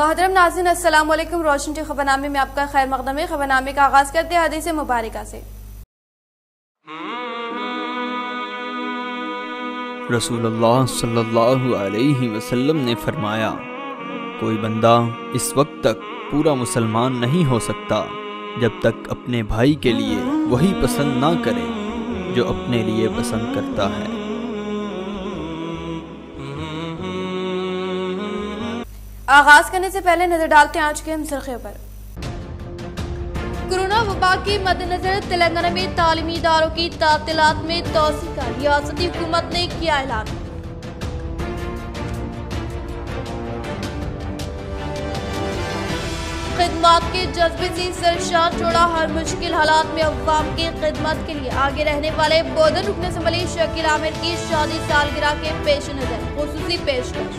मोहतरम नाज़रीन, अस्सलाम वालेकुम। रोशन टी खबरनामे में आपका खैर मकदम है। खबरनामे का आगाज करते हैं हदीस मुबारका से। रसूलुल्लाह सल्लल्लाहु अलैहि वसल्लम ने फरमाया, कोई बंदा इस वक्त तक पूरा मुसलमान नहीं हो सकता जब तक अपने भाई के लिए वही पसंद ना करे जो अपने लिए पसंद करता है। आगाज करने से पहले नजर डालते हैं आज के हम सुर्खियों पर। कोरोना वबा के मद्देनजर तेलंगाना में तालीमी इदारों की तातीलात में तोसी का रियासती हुकूमत ने किया ऐलान। खिदमत के जज्बे से सरशार छोड़ा, हर मुश्किल हालात में अवाम की खिदमत के लिए आगे रहने वाले बोधन रुकन असम्बली शकील आमिर की शादी सालगिरह के पेश नजर खुसूसी पेशकश।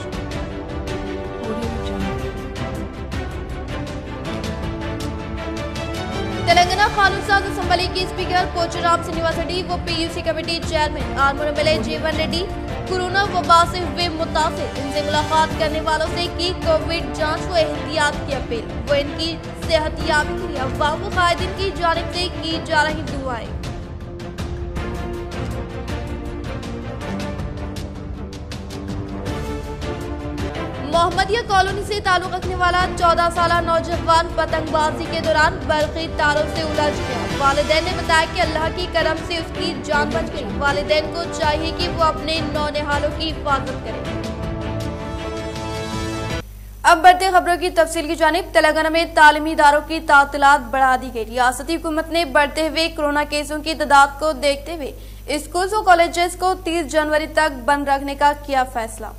तेलंगाना कानून साज असम्बली की स्पीकर पोचाराम श्रीनिवास रेड्डी व PUC committee chairman Armoor MLA जीवन रेड्डी कोरोना वबा से हुए मुतासिर, इनसे मुलाकात करने वालों से की कोविड जांच व एहतियात की अपील व इनकी सेहतियाबी के लिए अवाम व कायदीन की जानिब से की जा रही दुआएं। मोहम्मदिया कॉलोनी से ताल्लुक रखने वाला 14 साल नौजवान पतंगबाजी के दौरान बरक़ी तारों से उलझ गया। वालिदैन ने बताया कि अल्लाह की करम से उसकी जान बच गई। वालिदैन को चाहिए कि वो अपने नौनिहालों की हिफाजत करें। अब बढ़ते खबरों की तफसील की जानिब। तेलंगाना में तालीमी इदारों की तातीलात बढ़ा दी गई। रियासती हुकूमत ने बढ़ते हुए कोरोना केसों की तादाद को देखते हुए स्कूल और कॉलेजेस को 30 जनवरी तक बंद रखने का किया फैसला।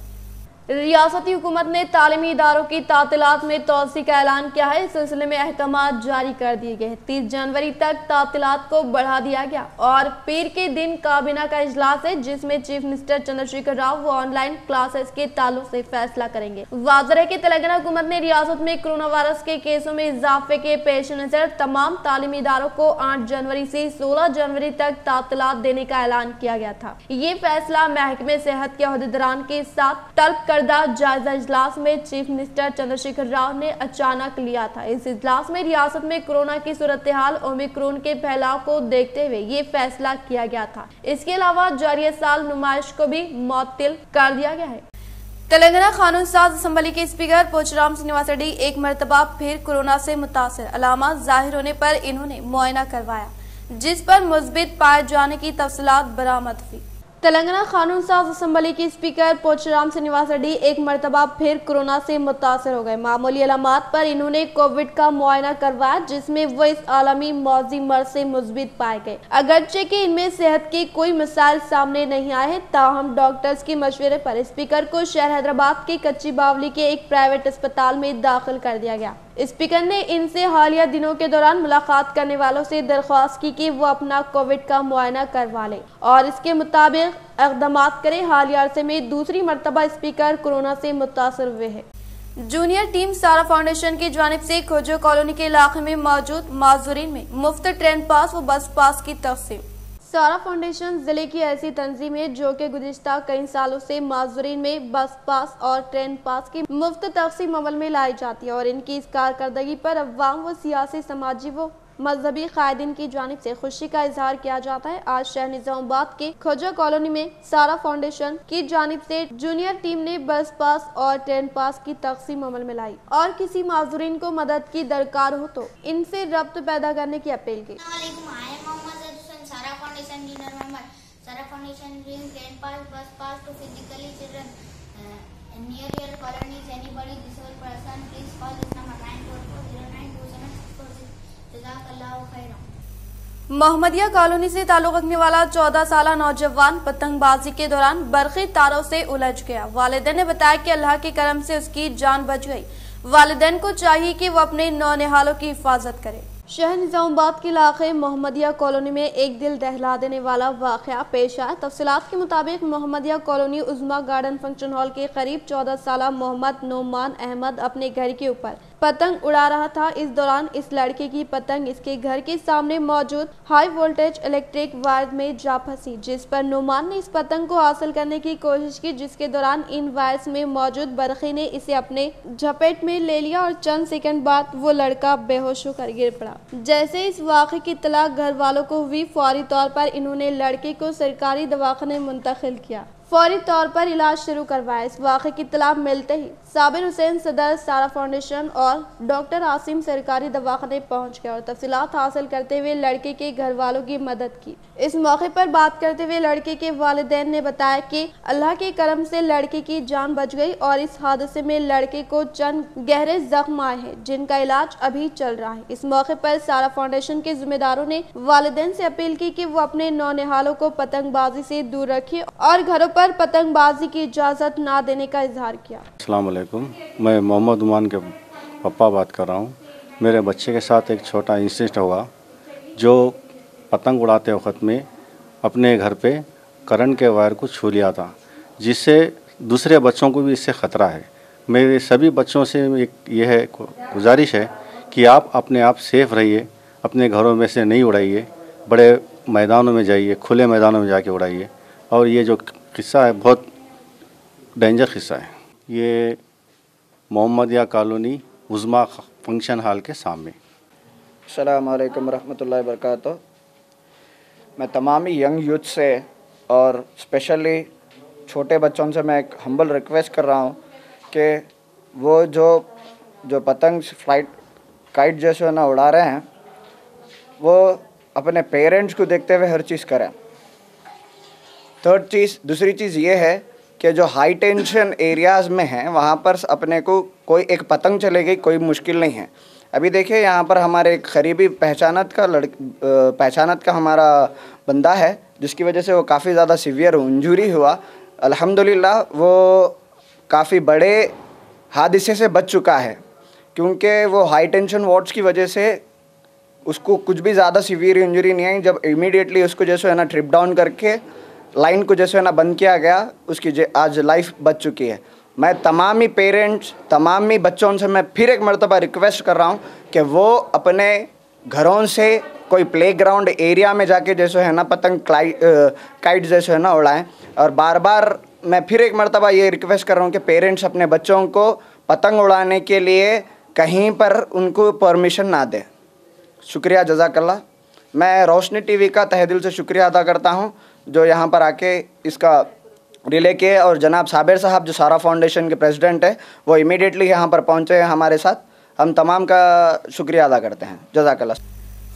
रियासती हुकूमत ने तालीमी इदारों की तातीलात में तोसी का ऐलान किया है। इस सिलसिले में अहकाम जारी कर दिए गए। 30 जनवरी तक तातीलात को बढ़ा दिया गया और पीर के दिन काबीना का इजलास है जिसमें चीफ मिनिस्टर चंद्रशेखर राव वो ऑनलाइन क्लासेस के ताल्लुक से फैसला करेंगे। वाज़ेह है कि तेलंगाना हुकूमत ने रियासत में कोरोना वायरस के केसों में इजाफे के पेश नजर तमाम तालीमी इदारों को 8 जनवरी से 16 जनवरी तक तातीलात देने का ऐलान किया गया था। ये फैसला महकमे सेहत के अहदेदारान के साथ तलब जायजा इजलास में चीफ मिनिस्टर चंद्रशेखर राव ने अचानक लिया था। इस इजलास में रियासत में कोरोना की सूरत हाल ओमिक्रॉन के फैलाव को देखते हुए ये फैसला किया गया था। इसके अलावा जारी साल नुमाइश को भी मुअत्तल कर दिया गया है। तेलंगाना कानून साज असम्बली के स्पीकर पोचाराम श्रीनिवास रेड्डी एक मरतबा फिर कोरोना से मुतासिर अलामत जाहिर होने पर इन्होंने मुआयना करवाया, जिस पर मुस्बित पाए जाने की तफसीलात बरामद हुई। तेलंगाना कानून साज असम्बली के स्पीकर पोचाराम श्रीनिवास रेड्डी एक मरतबा फिर कोरोना से मुतासर हो गए। मामूली अलामात पर इन्होंने कोविड का मुआयना करवाया, जिसमें वो इस आलमी मौजी मर्ज से मुस्बित पाए गए। अगरचे कि इनमें सेहत के कोई मसाइल सामने नहीं आए हैं, ताहम डॉक्टर्स के मशवरे पर स्पीकर को शहर हैदराबाद के कच्ची बावली के एक प्राइवेट अस्पताल में दाखिल कर दिया गया। स्पीकर ने इनसे हालिया दिनों के दौरान मुलाकात करने वालों से दरख्वास्त की कि वो अपना कोविड का मुआयना करवा लें और इसके मुताबिक इक़दामात करें। हालिया अरसे में दूसरी मरतबा स्पीकर कोरोना से मुतासर हुए हैं। जूनियर टीम सारा फाउंडेशन की जानिब से खोजो कॉलोनी के इलाके में मौजूद माजूरीन में मुफ्त ट्रेन पास व बस पास की तक़सीम। सारा फाउंडेशन जिले की ऐसी तंजीम है जो कि गुज़िश्ता कई सालों से माजूरीन में बस पास और ट्रेन पास की मुफ्त तक़सीम अमल में लाई जाती है और इनकी इस कारकर्दगी पर अवाम व सियासी, समाजी व मजहबी कायदीन की जानिब से खुशी का इजहार किया जाता है। आज शहर निजामाबाद के खोजा कॉलोनी में सारा फाउंडेशन की जानिब से जूनियर टीम ने बस पास और ट्रेन पास की तक़सीम अमल में लाई और किसी माजूरीन को मदद की दरकार हो तो इनसे रब्त पैदा करने की अपील की। Sara Foundation junior member. Sara Foundation bring train pass, bus pass to physically children near your colonies. Anybody disabled person, please call this number 9440927646. Jazakallahu khairan. Mohammadia colony से ताल्लुक रखने वाला 14 साल नौजवान पतंगबाजी के दौरान बरक़ी तारों से उलझ गया। वालिदैन ने बताया कि अल्लाह के करम से उसकी जान बच गई। वालिदैन को चाहिए कि वो अपने नौनिहालों की हिफाजत करें। शहर निजामाबाद के इलाके मोहम्मदिया कॉलोनी में एक दिल दहला देने वाला वाक़या पेश आया। तफसीलात के मुताबिक मोहम्मदिया कॉलोनी उज़्मा गार्डन फंक्शन हॉल के करीब 14 साल मोहम्मद नोमान अहमद अपने घर के ऊपर पतंग उड़ा रहा था। इस दौरान इस लड़के की पतंग इसके घर के सामने मौजूद हाई वोल्टेज इलेक्ट्रिक वायर में जा फंसी, जिस पर नुमान ने इस पतंग को हासिल करने की कोशिश की, जिसके दौरान इन वायर्स में मौजूद बरखी ने इसे अपने झपेट में ले लिया और चंद सेकंड बाद वो लड़का बेहोश होकर गिर पड़ा। जैसे इस वाक़े की इत्तला घर वालों को हुई, फौरी तौर पर इन्होंने लड़के को सरकारी दवाखाने मुंतकिल किया, फौरी तौर पर इलाज शुरू करवाया। इस वाक़े की इत्तला मिलते ही साबिर हुसैन सदर सारा फाउंडेशन और डॉक्टर आसिम सरकारी दवाखाने पहुंच गए और तफसीलात हासिल करते हुए लड़के के घर वालों की मदद की। इस मौके पर बात करते हुए लड़के के वालिदैन ने बताया कि अल्लाह के करम से लड़के की जान बच गई और इस हादसे में लड़के को चंद गहरे जख्म आए हैं, जिनका इलाज अभी चल रहा है। इस मौके पर सारा फाउंडेशन के जिम्मेदारों ने वालिदैन से अपील की कि वो अपने नौनिहालों को पतंगबाजी से दूर रखें और घरों पर पतंगबाजी की इजाज़त ना देने का इजहार किया। अस्सलाम वालेकुम, मैं मोहम्मद उमान के पापा बात कर रहा हूँ। मेरे बच्चे के साथ एक छोटा इंसिडेंट हुआ, जो पतंग उड़ाते वक्त में अपने घर पे करंट के वायर को छू लिया था, जिससे दूसरे बच्चों को भी इससे ख़तरा है। मेरे सभी बच्चों से एक यह है गुजारिश है कि आप अपने आप सेफ़ रहिए, अपने घरों में से नहीं उड़ाइए, बड़े मैदानों में जाइए, खुले मैदानों में जाके उड़ाइए। और ये जो किस्सा है बहुत डेंजर किस्सा है। ये मोहम्मदिया कॉलोनी उज़्मा फंक्शन हॉल के सामने। अस्सलाम वालेकुम रहमतुल्लाहि व बरकातहू। मैं तमाम यंग यूथ से और स्पेशली छोटे बच्चों से मैं एक हम्बल रिक्वेस्ट कर रहा हूँ कि वो जो पतंग फ्लाइट काइट जैसे ना उड़ा रहे हैं, वो अपने पेरेंट्स को देखते हुए हर चीज़ करें। दूसरी चीज़ ये है कि जो हाई टेंशन एरियाज़ में हैं वहाँ पर अपने को कोई एक पतंग चलेगी कोई मुश्किल नहीं है। अभी देखिए यहाँ पर हमारे एक करीबी पहचानत का हमारा बंदा है, जिसकी वजह से वो काफ़ी ज़्यादा सीवियर इंजरी हुआ। अल्हम्दुलिल्लाह वो काफ़ी बड़े हादसे से बच चुका है, क्योंकि वो हाई टेंशन वार्ड्स की वजह से उसको कुछ भी ज़्यादा सीवियर इंजरी नहीं आई। जब इमीडिएटली उसको जैसे है ना ट्रिप डाउन करके लाइन को जैसे है ना बंद किया गया, उसकी आज लाइफ बच चुकी है। मैं तमाम ही पेरेंट्स, तमाम ही बच्चों से मैं फिर एक मरतबा रिक्वेस्ट कर रहा हूँ कि वो अपने घरों से कोई प्लेग्राउंड एरिया में जाके जैसे है ना पतंग काइट जैसे है ना उड़ाएं। और बार बार मैं फिर एक मरतबा ये रिक्वेस्ट कर रहा हूँ कि पेरेंट्स अपने बच्चों को पतंग उड़ाने के लिए कहीं पर उनको परमिशन ना दें। शुक्रिया, जज़ाकल्लाह। मैं रोशनी टीवी का तहे दिल से शुक्रिया अदा करता हूँ जो यहाँ पर आके इसका रिले किए, और जनाब साबिर साहब जो सारा फाउंडेशन के प्रेसिडेंट है वो इमीडिएटली यहाँ पर पहुँचे हैं हमारे साथ। हम तमाम का शुक्रिया अदा करते हैं। जज़ाकल्लाह।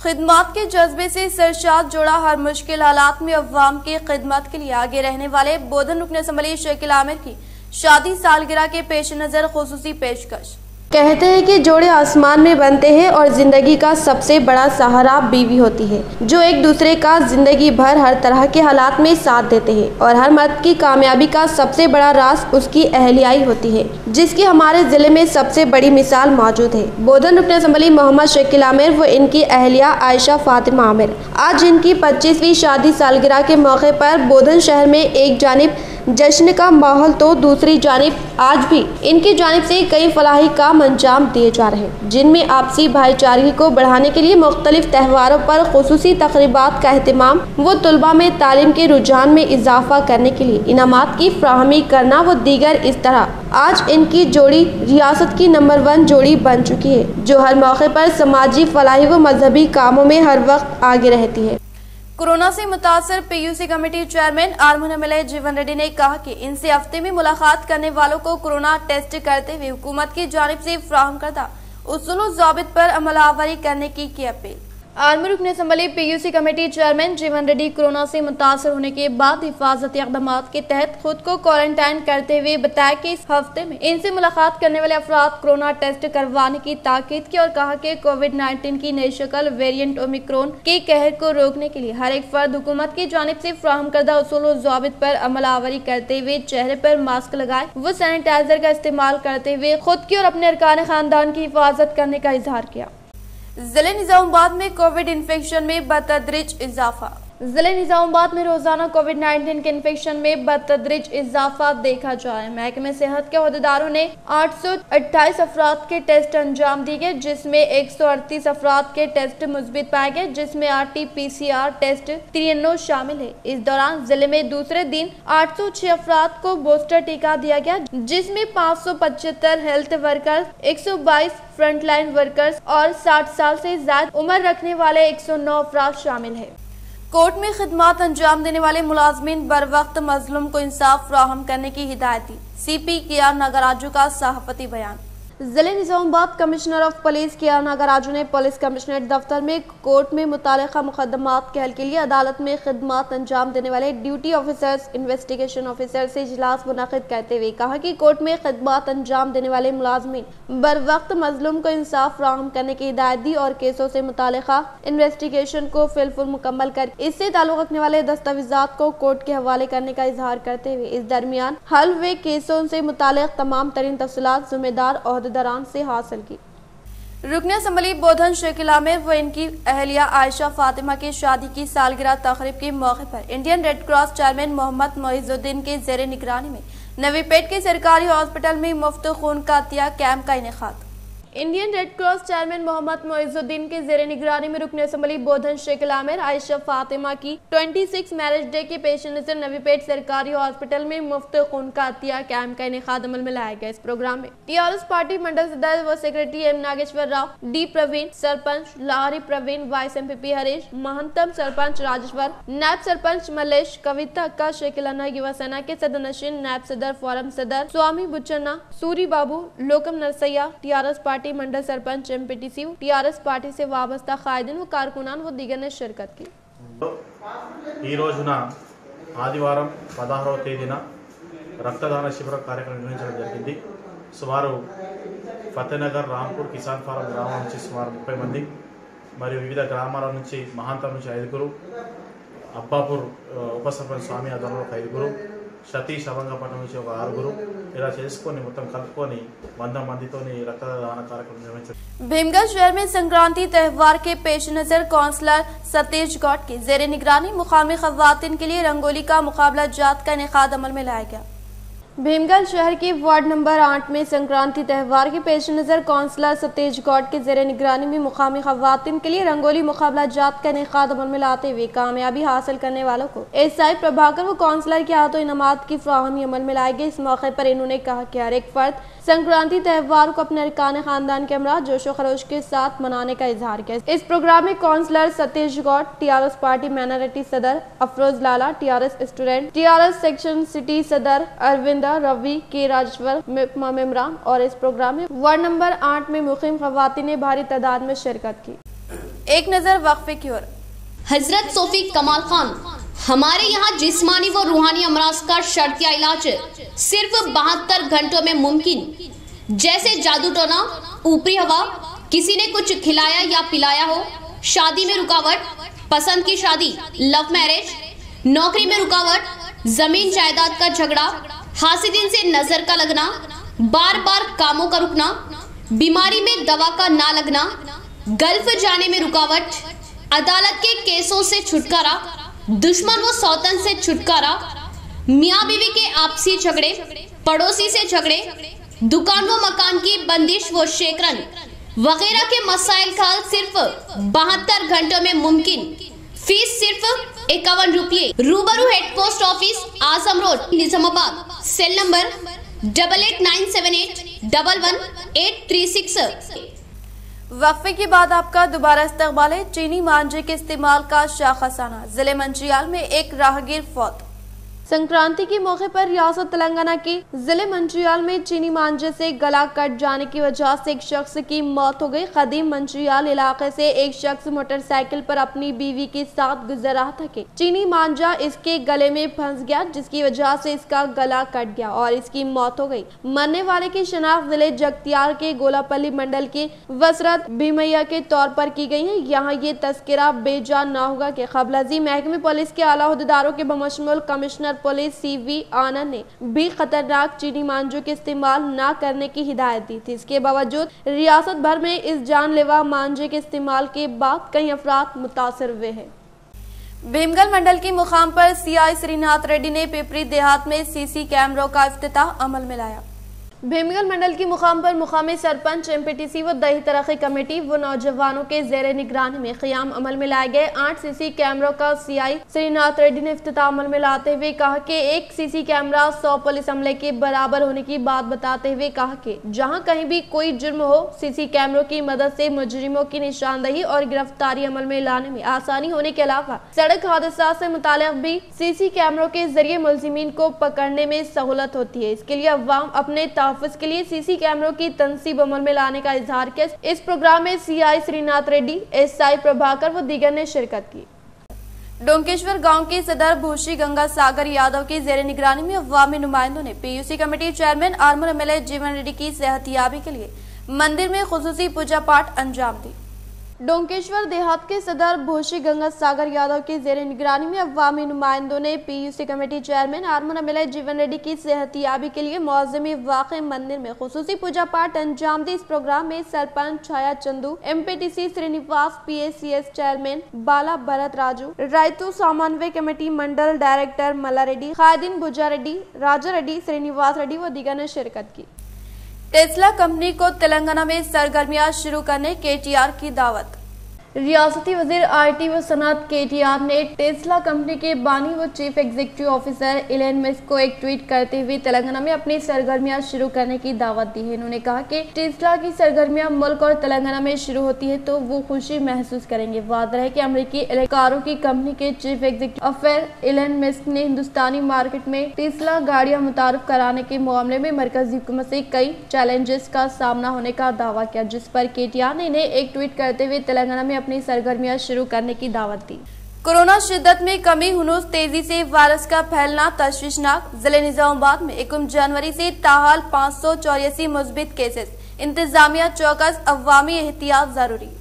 खिदमत के जज्बे से सरशाद जोड़ा हर मुश्किल हालात में अवाम की खिदमत के लिए आगे रहने वाले बोधन रुकन असम्बली शकील आमिर की शादी सालगिरह के पेश नज़र खुसूसी पेशकश। कहते हैं कि जोड़े आसमान में बनते हैं और जिंदगी का सबसे बड़ा सहारा बीवी होती है, जो एक दूसरे का जिंदगी भर हर तरह के हालात में साथ देते हैं। और हर मर्द की कामयाबी का सबसे बड़ा राज उसकी अहलियाई होती है, जिसकी हमारे जिले में सबसे बड़ी मिसाल मौजूद है। बोधन रुकन असम्बली मोहम्मद शकील आमिर व इनकी अहलिया आयशा फातिमा आमिर आज इनकी 25वीं शादी सालगिरह के मौके पर बोधन शहर में एक जानिब जश्न का माहौल तो दूसरी जानिब आज भी इनकी जानिब से कई फलाही काम अंजाम दिए जा रहे हैं, जिनमें आपसी भाईचारे को बढ़ाने के लिए मुख्तलिफ त्योहारों पर खुसूसी तकरीबात का एहतमाम व तलबा में तालीम के रुझान में इजाफा करने के लिए इनामात की फ्राहमी करना व दीगर इस तरह आज इनकी जोड़ी रियासत की नंबर 1 जोड़ी बन चुकी है, जो हर मौके पर समाजी फलाही व मजहबी कामों में हर वक्त आगे रहती है। कोरोना से मुतासर PUC committee chairman Arman MLA जीवन रेड्डी ने कहा कि इनसे हफ्ते में मुलाकात करने वालों को कोरोना टेस्ट करते हुए हुकूमत की जानिब से फ्राहम करदा उसूल ज़ाबित पर अमलावरी करने की अपील। आर्मी रुकन असम्बली पीयूसी कमेटी चेयरमैन जीवन रेड्डी कोरोना से मुतासर होने के बाद हिफाजती इक़दामात के तहत खुद को क्वारंटाइन करते हुए बताया कि इस हफ्ते में इनसे मुलाकात करने वाले अफराद कोरोना टेस्ट करवाने की ताकीद की और कहा कि कोविड-19 की नई शक्ल वेरिएंट ओमिक्रॉन के कहर को रोकने के लिए हर एक फर्द हुकूमत की जानिब से फ्राहम करदा उसूल ज़ाबित पर अमलावरी करते हुए चेहरे पर मास्क लगाए व सैनिटाइजर का इस्तेमाल करते हुए खुद की और अपने अरकान खानदान की हिफाजत करने का इजहार किया। जिले निजामाबाद में कोविड इन्फेक्शन में बतदरीज इजाफा। जिले निजामाबाद में रोजाना कोविड-19 के इन्फेक्शन में बतदरीज इजाफा देखा जा रहा है। महकमे सेहत के अहदेदारों ने 828 अफराद के टेस्ट अंजाम दिए गए, जिसमें 138 अफराद के टेस्ट मुस्बित पाए गए, जिसमें RT-PCR टेस्ट 93 शामिल है। इस दौरान जिले में दूसरे दिन 806 अफराद को बूस्टर टीका दिया गया, जिसमें 575 हेल्थ वर्कर्स, 122 फ्रंटलाइन वर्कर्स और 60 साल से ज्यादा उम्र रखने वाले 109 अफराद शामिल है। कोर्ट में खिदमत अंजाम देने वाले मुलाजमीन बर वक्त मजलूम को इंसाफ फराहम करने की हिदायत दी। CP KR नागराजू का सहाफती बयान। जिले Nizamabad commissioner of police KR Nagaraju ने पुलिस कमिश्नरेट दफ्तर में कोर्ट में मुतालिका मुकदमात के हल के लिए अदालत में खिदमत अंजाम देने वाले ड्यूटी ऑफिसर्स, इन्वेस्टिगेशन ऑफिसर से इजलास मुनाकिद करते हुए कहा कि कोर्ट में खिदमत अंजाम देने वाले मुलाजमीन बर वक्त मजलूम को इंसाफ फराहम करने की हिदायत दी और केसों से मुतालिका इन्वेस्टिगेशन को फिलफुल मुकम्मल कर इससे ताल्लुक रखने वाले दस्तावेजात को कोर्ट के हवाले करने का इजहार करते हुए इस दरमियान हल हुए केसों से मुतालिक तमाम तरीन तफसीलात जिम्मेदार दरान से हासिल की। रुकन असम्बली बोधन शकीला में वो इनकी अहलिया आयशा फातिमा की शादी की सालगिरह तकरीब के मौके पर Indian Red Cross chairman Mohammed Moizuddin के जेर निगरानी में नवीपेट के सरकारी हॉस्पिटल में मुफ्त खून का अतिया कैंप का इनेकाद। Indian Red Cross chairman Mohammed Moizuddin के जेर निगरानी में रुकन असम्बली बोधन शकीला में आयशा फातिमा की 26 मैरिज डे के पेश नजर नवीपेट सरकारी हॉस्पिटल में मुफ्त खून का अतिया कैंप का इनेकाद अमल में लाया गया। इस प्रोग्राम में TRS पार्टी मंडल सदस्य व secretary M Nageshwar Rao, D Praveen, sarpanch Lahari Praveen, vice MPP Harish, Mahantham sarpanch Rajeshwar, नायब सरपंच मलेश, कविता अक्का, शकीलाना युवा सेना के सदर नशीन, नायब सदर, फोरम सदर स्वामी बुच्चन्ना, सूरी बाबू, लोकम नरसैया, TRS पार्टी मंडल सरपंच MPTC, TRS पार्टी से वाबस्ता कायदीन व कारकुनान व दीगर ने शिरकत की। ఈ రోజున ఆదివారం 16వ తేదీన రక్తదాన శిబిర కార్యక్రమం నిర్వహించడం జరిగింది. సుమారు ఫతేనగర్, రాంపూర్, కిసాన్ ఫారం గ్రామం నుంచి సుమారు 30 మంది మరియు వివిధ గ్రామాల నుంచి మహాంతం నుంచి 5గురు, అబ్బాపూర్ ఉప సర్పంచ్ స్వామి ఆధ్వర్యంలో 5గురు, సతీష్ అవంగపట్నం నుంచి 6గురు ఇలా చేసుకొని మొత్తం కలుపుకొని 100 మందితోని రక్తదాన కార్యక్రమం నిర్వహించారు। भीमगढ़ शहर में संक्रांति त्यौहार के पेश नजर काउंसलर सतीश गौड़ के जेर निगरानी मुकामी खवातीन के लिए रंगोली का मुकाबला जात का इनेकाद अमल में लाया गया। भीमगढ़ शहर के वार्ड नंबर 8 में संक्रांति त्यौहार के पेश नजर काउंसलर सतीश गौड़ के जेर निगरानी में मुकामी खवातीन के लिए रंगोली मुकाबला जात का इनेकाद अमल में लाते हुए कामयाबी हासिल करने वालों को SI प्रभाकर व काउंसलर के हाथों इनामात की फ्राहमी अमल में लाई गई। इस मौके पर इन्होंने कहा कि हर एक फर्द संक्रांति त्यौहार को अपने अरकान खानदान के हमरा जोशो खरोश के साथ मनाने का इजहार किया। इस प्रोग्राम में councillor Satish Goud, TRS party minority सदर Afroz Lala, TRS student, TRS section city सदर अरविंदा, रवि के, राजेश्वर मेमरान और इस प्रोग्राम में वार्ड नंबर 8 में मुकीम खवातीन ने भारी तादाद में शिरकत की। एक नजर वक्फे की ओर। हजरत सोफी कमाल खान, हमारे यहाँ जिस्मानी व रूहानी अमराज का शर्तिया इलाज सिर्फ 72 घंटों में मुमकिन। जैसे जादू टोना, ऊपरी हवा, किसी ने कुछ खिलाया या पिलाया हो, शादी में रुकावट, पसंद की शादी, लव मैरिज, नौकरी में रुकावट, जमीन जायदाद का झगड़ा, हासिदिन से नजर का लगना, बार बार कामों का रुकना, बीमारी में दवा का ना लगना, गल्फ जाने में रुकावट, अदालत के केसों से छुटकारा, दुश्मन व सौतन से छुटकारा, मियाँ बीवी के आपसी झगड़े, पड़ोसी से झगड़े, दुकान व मकान की बंदिश व शेकरन वगैरह के मसाइल का हल सिर्फ 72 घंटों में मुमकिन। फीस सिर्फ 51 रुपये। रूबरू head post office, Azam road, Nizamabad. Cell number 8897811836। वक्फे के बाद आपका दोबारा इस्तकबाल है। चीनी मांझे के इस्तेमाल का शाखसाना। जिले मंचियाल में एक राहगीर फौत। संक्रांति के मौके पर रियासत तेलंगाना के जिले मंचियाल में चीनी मांझे से गला कट जाने की वजह से एक शख्स की मौत हो गई। कदीम मंचियाल इलाके से एक शख्स मोटरसाइकिल पर अपनी बीवी के साथ गुजर रहा था कि चीनी मांझा इसके गले में फंस गया, जिसकी वजह से इसका गला कट गया और इसकी मौत हो गई। मरने वाले की शनाख्त जिले जगतियाल के गोलापल्ली मंडल के वसरत भीमैया के तौर पर की गई है। यहाँ ये तस्करा बेजान ना होगा कि क़ब्ल महकमे पुलिस के आला अहदेदारों के बमशमूल कमिश्नर पुलिस CV आनंद ने भी खतरनाक चीनी मांझों के इस्तेमाल न करने की हिदायत दी थी। इसके बावजूद रियासत भर में इस जानलेवा मांझे के इस्तेमाल के बाद कई अफराद मुतासर हुए हैं। भीमगल मंडल की मुकाम पर सीआई श्रीनाथ रेड्डी ने पिपरी देहात में सीसी कैमरों का इफ्तिताह अमल में लाया। भीमगल मंडल की मुकाम पर मुकामी सरपंच, एमपीटीसी व दही तरक्की कमेटी व नौजवानों के जेर निगरानी में क़याम अमल में लाए गए 8 सीसी कैमरों का सीआई श्रीनाथ रेड्डी ने इफ्तिताह अमल में लाते हुए कहा कि एक सीसी कैमरा 100 पुलिस अमले के बराबर होने की बात बताते हुए कहा कि जहां कहीं भी कोई जुर्म हो, सीसी कैमरों की मदद से मुजरिमों की निशानदही और गिरफ्तारी अमल में लाने में आसानी होने के अलावा सड़क हादसा से मुताल्लिक़ भी सीसी कैमरों के जरिए मुलजिमीन को पकड़ने में सहूलत होती है। इसके लिए अवाम अपने तहफ़्फ़ुज़ के लिए सीसी कैमरों की तनसीब अमल में लाने का इजहार किया। इस प्रोग्राम में सीआई श्रीनाथ रेड्डी, एसआई प्रभाकर व दीगर ने शिरकत की। डोंकेश्वर गांव के सदर भूषी गंगा सागर यादव की जेर निगरानी में अवामी नुमाइंदों ने PUC committee chairman armour MLA जीवन रेड्डी की सेहतियाबी के लिए मंदिर में खुसूसी पूजा पाठ अंजाम दी। डोंकेश्वर देहात के सदर भूषी गंगा सागर यादव की जेर निगरानी में अवामी नुमाइंदों ने PUC committee chairman armour MLA जीवन रेड्डी की सेहतियाबी के लिए मौज़मी वाक़े मंदिर में खुसूसी पूजा पाठ अंजाम दी। इस प्रोग्राम में sarpanch Chhaya Chandu, MPTC Srinivas, PACS chairman Bala Bharat Raju, Rythu Samanvaya committee mandal director Malla Reddy, खादिन भुजा रेड्डी, राजा रेड्डी, श्रीनिवास रेड्डी व दीगर ने शिरकत की। टेस्ला कंपनी को तेलंगाना में सरगर्मियां शुरू करने केटीआर की दावत। रियासती वजीर आईटी व सनअत केटीआर ने टेस्ला कंपनी के बानी व chief executive officer Elon Musk को एक ट्वीट करते हुए तेलंगाना में अपनी सरगर्मियां शुरू करने की दावत दी है। उन्होंने कहा कि टेस्ला की सरगर्मियां मुल्क और तेलंगाना में शुरू होती है तो वो खुशी महसूस करेंगे। वादा है कि अमेरिकी इलेक्ट्रोकारों की कंपनी के chief executive officer Elon Musk ने हिंदुस्तानी मार्केट में टेस्ला गाड़ियां मुतारुफ कराने के मामले में मरकजी हुकूमत से कई चैलेंजेस का सामना होने का दावा किया, जिस पर केटीआर ने इन्हें एक ट्वीट करते हुए तेलंगाना में अपनी सरगर्मियां शुरू करने की दावत दी। कोरोना शिद्दत में कमी, हुनूस तेजी से वायरस का फैलना तशवीशनाक। जिले निजामाबाद में 1 जनवरी से ताहाल 584 मुस्बित केसेस, इंतजामिया चौकस, अवामी एहतियात जरूरी।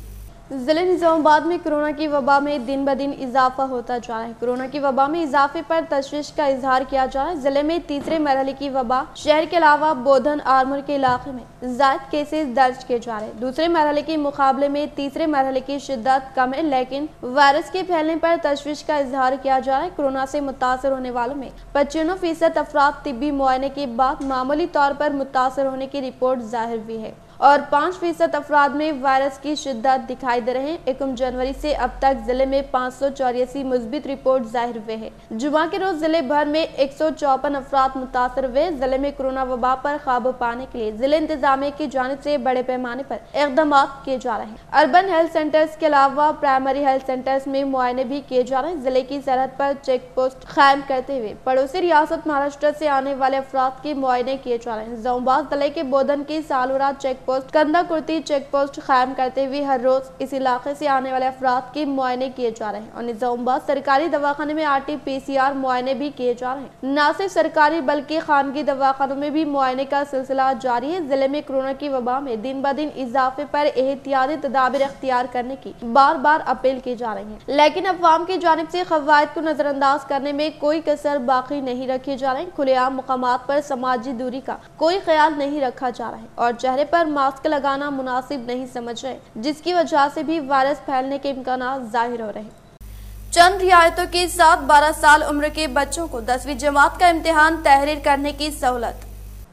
जिले निजामाबाद में कोरोना की वबा में दिन ब दिन इजाफा होता जा रहा है। कोरोना की वबा में इजाफे पर तशवीश का इजहार किया जा रहा है। जिले में तीसरे मरहले की वबा शहर के अलावा बोधन आर्मर के इलाके में ज़ायद केसेस दर्ज किए जा रहे हैं। दूसरे मरहले के मुकाबले में तीसरे मरहले की शिद्दत कम है, लेकिन वायरस के फैलने पर तशवीश का इजहार किया जा रहा है। कोरोना से मुतासर होने वालों में 95% अफराद तिब्बी मुआयने के बाद मामूली तौर पर मुतासर होने की रिपोर्ट जाहिर हुई है और 5% अफराद में वायरस की शिद्दत दिखाई दे रहे हैं। 1 जनवरी से अब तक जिले में 584 मुस्बित रिपोर्ट जाहिर हुए हैं। जुमा के रोज जिले भर में 154 अफराद मुतासर हुए। जिले में कोरोना वबा पर काबू पाने के लिए जिले इंतजामिया की जानिब से बड़े पैमाने पर इकदाम किए जा रहे हैं। अर्बन हेल्थ सेंटर्स के अलावा प्राइमरी हेल्थ सेंटर्स में मुआयने भी किए जा रहे हैं। जिले की सरहद पर चेक पोस्ट कायम करते हुए पड़ोसी रियासत महाराष्ट्र से आने वाले अफराद के मुआयने किए जा रहे हैं। निजामाबाद जिले के बोधन की सालूरा चेक पोस्ट, कंदा कुर्ती चेक पोस्ट कायम करते हुए हर रोज इस इलाके से आने वाले अफराद के मुआयने किए जा रहे हैं और निजामाबाद सरकारी दवाखाने में RT-PCR मुआयने भी किए जा रहे हैं। न सिर्फ सरकारी बल्कि खानगी दवाखानों में भी मुआयने का सिलसिला जारी है। जिले में कोरोना की वबा में दिन ब दिन इजाफे पर एहतियाती तदाबीर अख्तियार करने की बार बार अपील की जा रही है, लेकिन अवाम की जानिब से कवायद को नजरअंदाज करने में कोई कसर बाकी नहीं रखी जा रही। खुलेआम मुकामात पर समाजी दूरी का कोई ख्याल नहीं रखा जा रहा है और चेहरे पर मास्क लगाना मुनासिब नहीं समझ रहे, जिसकी वजह से भी वायरस फैलने के इम्कान जाहिर हो रहे हैं। चंद रियायतों के साथ 12 साल उम्र के बच्चों को 10वीं जमात का इम्तिहान तहरीर करने की सहूलत।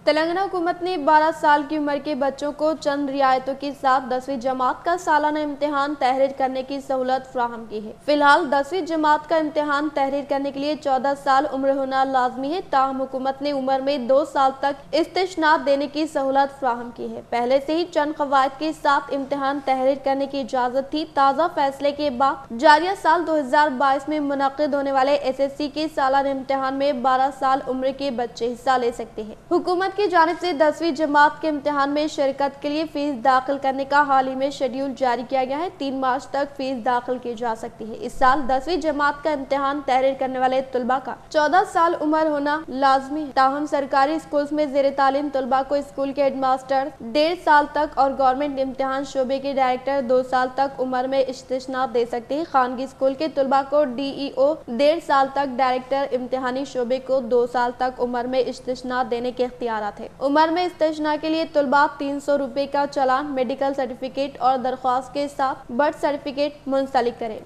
तेलंगाना हुकूमत ने 12 साल की उम्र के बच्चों को चंद रियायतों के साथ 10वीं जमात का सालाना इम्तिहान तहरीर करने की सहूलत फ्राहम की है। फिलहाल 10वीं जमात का इम्तिहान तहरीर करने के लिए 14 साल उम्र होना लाजमी है। ताहम हुकूमत ने उम्र में 2 साल तक इस्तिश्नात देने की सहूलत फ्राहम की है। पहले से ही चंद कवायद के साथ इम्तिहान तहरीर करने की इजाजत थी। ताज़ा फैसले के बाद जारिया साल 2022 में मुनक्किद होने वाले SSC के सालाना इम्तिहान में 12 साल उम्र के बच्चे हिस्सा ले सकते हैं। हुकूमत की जानिब से 10वीं जमात के इम्तिहान में शिरकत के लिए फीस दाखिल करने का हाल ही में शेड्यूल जारी किया गया है। 3 मार्च तक फीस दाखिल की जा सकती है। इस साल 10वीं जमात का इम्तिहान तहरीर करने वाले तलबा का 14 साल उम्र होना लाजमी है। ताहम सरकारी स्कूल में जेर तालीम तलबा को स्कूल के हेडमास्टर 1.5 साल तक और गवर्नमेंट इम्तिहान शोबे के डायरेक्टर 2 साल तक उम्र में इस्तिश्नात दे सकते हैं। खानगी स्कूल के तलबा को DEO 1.5 साल तक, डायरेक्टर इम्तिहानी शोबे को 2 साल तक उम्र में इस्तिश्नात देने के इख्तियारात है। उम्र में इस्तिश्ना के लिए तलबा 300 रुपए का चालान, मेडिकल सर्टिफिकेट और दरख्वास्त के साथ बर्थ सर्टिफिकेट मुंसलिक करें।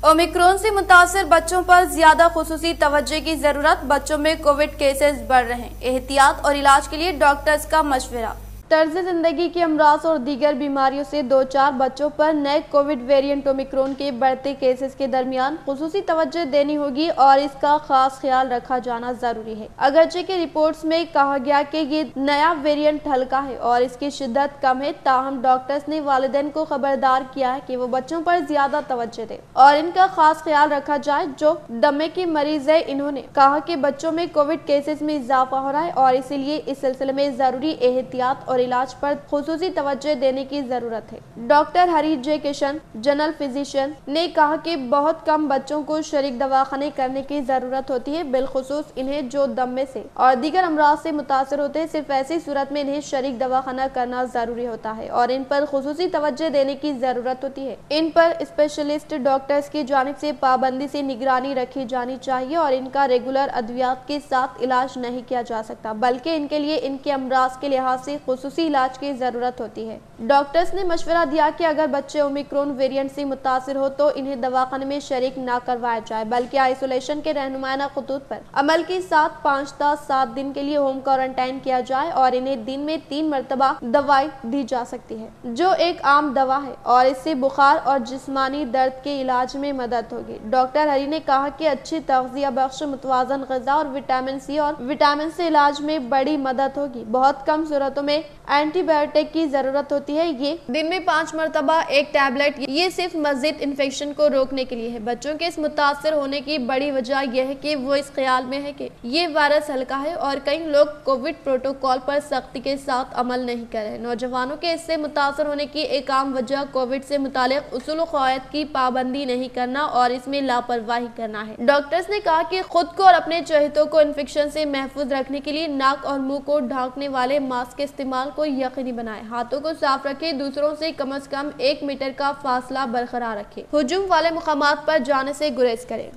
ओमिक्रॉन से मुतासर बच्चों पर ज्यादा खुसूसी तवज्जो की जरूरत, बच्चों में कोविड केसेस बढ़ रहे हैं, एहतियात और इलाज के लिए डॉक्टर्स का मशवरा। तर्ज जिंदगी के अमराज और दीगर बीमारियों से दो चार बच्चों पर नए कोविड वेरिएंट ओमिक्रॉन के बढ़ते केसेस के दरमियान खुसूसी तवज्जो देनी होगी और इसका खास ख्याल रखा जाना जरूरी है। अगरचे की रिपोर्ट्स में कहा गया कि ये नया वेरिएंट हल्का है और इसकी शिद्दत कम है, ताहम डॉक्टर्स ने वालिदैन को खबरदार किया है कि वो बच्चों पर ज्यादा तवज्जो दें और इनका खास ख्याल रखा जाए जो दमे के मरीज है। इन्होंने कहा कि बच्चों में कोविड केसेस में इजाफा हो रहा है और इसीलिए इस सिलसिले में जरूरी एहतियात और इलाज पर खुसूसी तवज्जो देने की जरूरत है। डॉक्टर हरी जे किशन, जनरल फिजिशियन, ने कहा कि बहुत कम बच्चों को शरीक दवाखाने करने की जरूरत होती है, बिलखुसूस इन्हें जो दमे से और दीगर अमराज से मुतासर होते हैं। सिर्फ ऐसी सूरत में इन्हें शरीक दवाखाना करना जरूरी होता है और इन पर खुसूसी तवज्जो देने की जरूरत होती है। इन पर स्पेशलिस्ट डॉक्टर्स की जानिब से पाबंदी से निगरानी रखी जानी चाहिए और इनका रेगुलर अद्वियात के साथ इलाज नहीं किया जा सकता, बल्कि इनके लिए इनके अमराज के लिहाज से खुसूसी इलाज की जरूरत होती है। डॉक्टर्स ने मशवरा दिया कि अगर बच्चे ओमिक्रॉन वेरिएंट से मुतासिर हो तो इन्हें दवाखाने में शरीक न करवाया जाए, बल्कि आइसोलेशन के रहनुमाना खतूत पर अमल के साथ 5 से 7 दिन के लिए होम क्वारंटाइन किया जाए और इन्हें दिन में 3 मरतबा दवाई दी जा सकती है, जो एक आम दवा है और इससे बुखार और जिस्मानी दर्द के इलाज में मदद होगी। डॉक्टर हरी ने कहा कि अच्छी तग़ज़िया बख्श मुतवाज़न ग़िज़ा और विटामिन सी और विटामिन से इलाज में बड़ी मदद होगी। बहुत कम सूरतों में एंटीबायोटिक की जरूरत होती है। ये दिन में 5 मरतबा एक टैबलेट, ये सिर्फ मजीद इन्फेक्शन को रोकने के लिए है। बच्चों के इस मुतासर होने की बड़ी वजह यह है कि वो इस ख्याल में है कि ये वायरस हल्का है और कई लोग कोविड प्रोटोकॉल पर सख्ती के साथ अमल नहीं कर रहे। नौजवानों के इससे मुतासर होने की एक आम वजह कोविड से मुतालिक उसूल व क़वायद की पाबंदी नहीं करना और इसमें लापरवाही करना है। डॉक्टर्स ने कहा कि खुद को और अपने चहेतों को इन्फेक्शन से महफूज रखने के लिए नाक और मुंह को ढांकने वाले मास्क के इस्तेमाल को यकीनी बनाएं, हाथों को साफ रखें, दूसरों से कम से कम 1 मीटर का फासला बरकरार रखें, हुजूम वाले मुकामात पर जाने से गुरेज करें।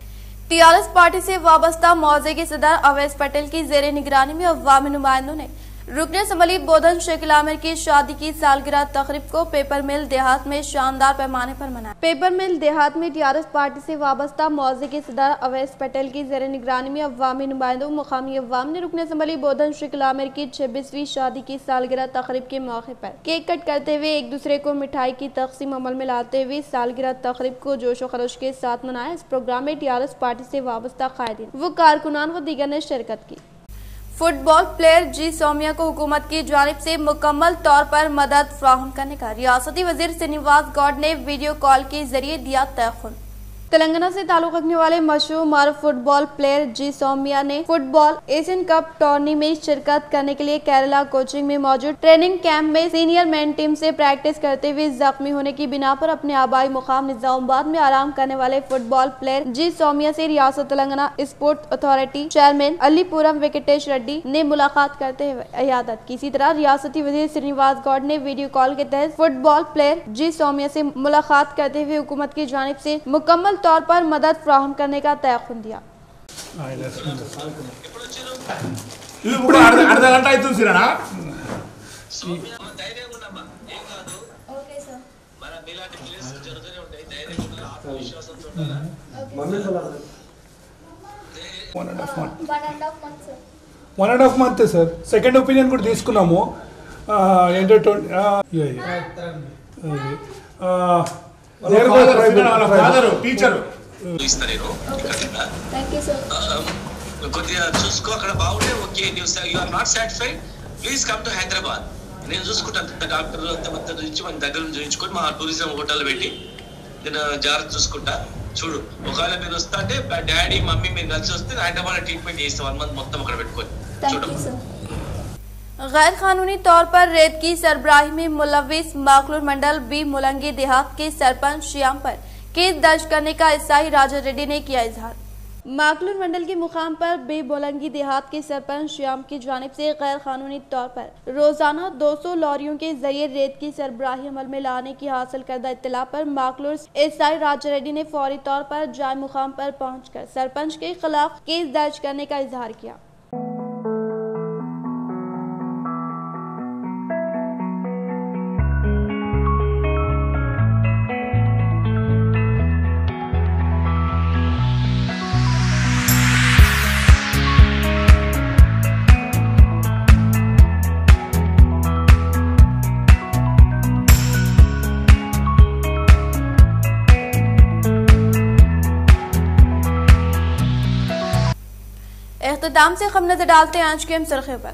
टीआरएस पार्टी से वाबस्ता मौजे के सदर अवैस पटेल की जेर निगरानी में अवामी नुमाइंदों ने रुकने असम्बली बोधन शेख आमिर की शादी की सालगिरह तकरीब को पेपर मिल देहात में शानदार पैमाने पर मनाया। पेपर मिल देहात में टीआरएस पार्टी से वाबस्ता मौजे के सदर अवैस पटेल की जेर निगरानी में अवामी नुमाइंदों मुकामी अवाम ने रुकने असम्बली बोधन शेख आमिर की 26वीं शादी की सालगिरह तकरीब के मौके पर केक कट करते हुए एक दूसरे को मिठाई की तकसीम अमल में लाते हुए सालगिरह तकरीब को जोशो खरोश के साथ मनाया। इस प्रोग्राम में टीआरएस पार्टी से वाबस्ता कायदीन व कारकुनान व दीगर ने शिरकत की। फुटबॉल प्लेयर जी सौम्या को हुकूमत की जानिब से मुकम्मल तौर पर मदद फराहम करने का रियासती वजीर श्रीनिवास गौड ने वीडियो कॉल के जरिए दिया तयख्खुन। तेलंगाना से ताल्लुक रखने वाले मशहूर मारूफ फुटबॉल प्लेयर जी सौम्या ने फुटबॉल एशियन कप टूर्नी में शिरकत करने के लिए केरला कोचिंग में मौजूद ट्रेनिंग कैंप में सीनियर मैन टीम से प्रैक्टिस करते हुए जख्मी होने की बिना पर अपने आबाई मुकाम निजामाबाद में आराम करने वाले फुटबॉल प्लेयर जी सौम्या से रियासत Telangana sport authority chairman Alipuram Venkatesh Reddy ने मुलाकात करते हुए इयादत की। इसी तरह रियासती वजीर श्रीनिवास गौड ने वीडियो कॉल के तहत फुटबॉल प्लेयर जी सौम्या से मुलाकात करते हुए हुकूमत की जानिब से मुकम्मल तौर पर मदद फराहम करने का तयख्खुन दिया। One and half month sir second opinion కూడా తీసుకున్నాము కొద్దిగా చూసుకో అక్కడ బాగుంటే okay you are not satisfied please come to Hyderabad నేను చూసుకుంటాను డాక్టర్ అంతా మొత్తం చూపించి మన దగ్గర చూపించుకొని మా టూరిజం హోటల్ పెట్టి నేను జాగ్రత్త చూసుకుంటా చూడు ఒకవేళ మీరు వస్తా అంటే డాడీ మమ్మీ మీరు కలిసి వస్తే హైదరాబాద్ ట్రీట్మెంట్ చేస్తాం 1 మంత్ మొత్తం అక్కడ పెట్టుకొని చూడండి। गैर कानूनी तौर पर रेत की सरबराही में मुलविस माकलूर मंडल बी मुलंगी देहात के सरपंच श्याम पर केस दर्ज करने का ईसाई राजा रेड्डी ने किया इजहार। माकलूर मंडल के मुकाम पर बे बोलंगी देहात के सरपंच श्याम की जानिब से गैर कानूनी तौर पर रोजाना 200 लॉरियों के जरिए रेत की सरबराही अमल में लाने की हासिल करदा इत्तला पर माकलूर एसआई राजा रेड्डी ने फौरी तौर पर जाय मुकाम पर पहुंचकर सरपंच के खिलाफ केस दर्ज करने का इजहार किया। इख्तिताम से हम नजर डालते हैं आज के सुर्खियों पर।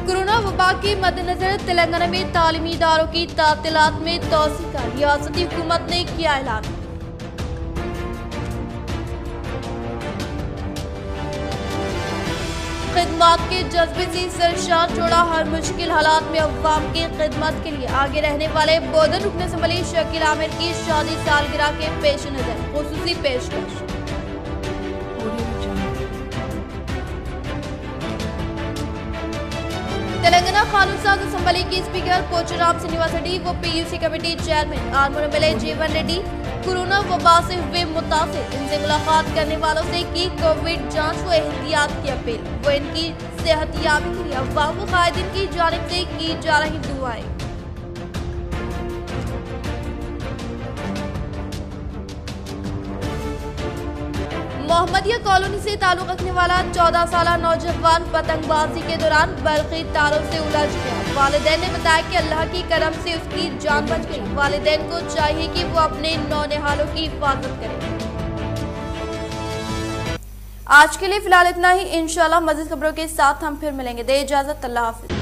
कोरोना वबा के मद्देनजर तेलंगाना में तालीमी इदारों की तातीलात में तोसी का रियासती हुकूमत ने किया ऐलान। खिदमत के जज्बे से सरशार जोड़ा, हर मुश्किल हालात में अवाम की खिदमत के लिए आगे रहने वाले बोधन रुकन असम्बली शकील आमिर की शादी सालगिरह के पेश नजर खुसूसी पेशकश। तेलंगाना कानून साज असम्बली की स्पीकर पोचाराम श्रीनिवास रेड्डी व PUC committee chairman armour MLA जीवन रेड्डी कोरोना वबा से हुए मुतासिर इनसे मुलाकात करने वालों से की कोविड जांच व एहतियात की अपील व इनकी सेहतियाबी के लिए अवाम व कायदीन की जानिब से की जा रही दुआएं। मोहम्मदिया कॉलोनी से ताल्लुक रखने वाला 14 साल नौजवान पतंगबाजी के दौरान बरक़ी तारों से उलझ गया। वालिदैन ने बताया कि अल्लाह की करम से उसकी जान बच गई। वालिदैन को चाहिए कि वो अपने नौनिहालों की हिफाजत करें। आज के लिए फिलहाल इतना ही। इंशाल्लाह मज़ीद खबरों के साथ हम फिर मिलेंगे। दे इजाजत, अल्लाह हाफ़िज़।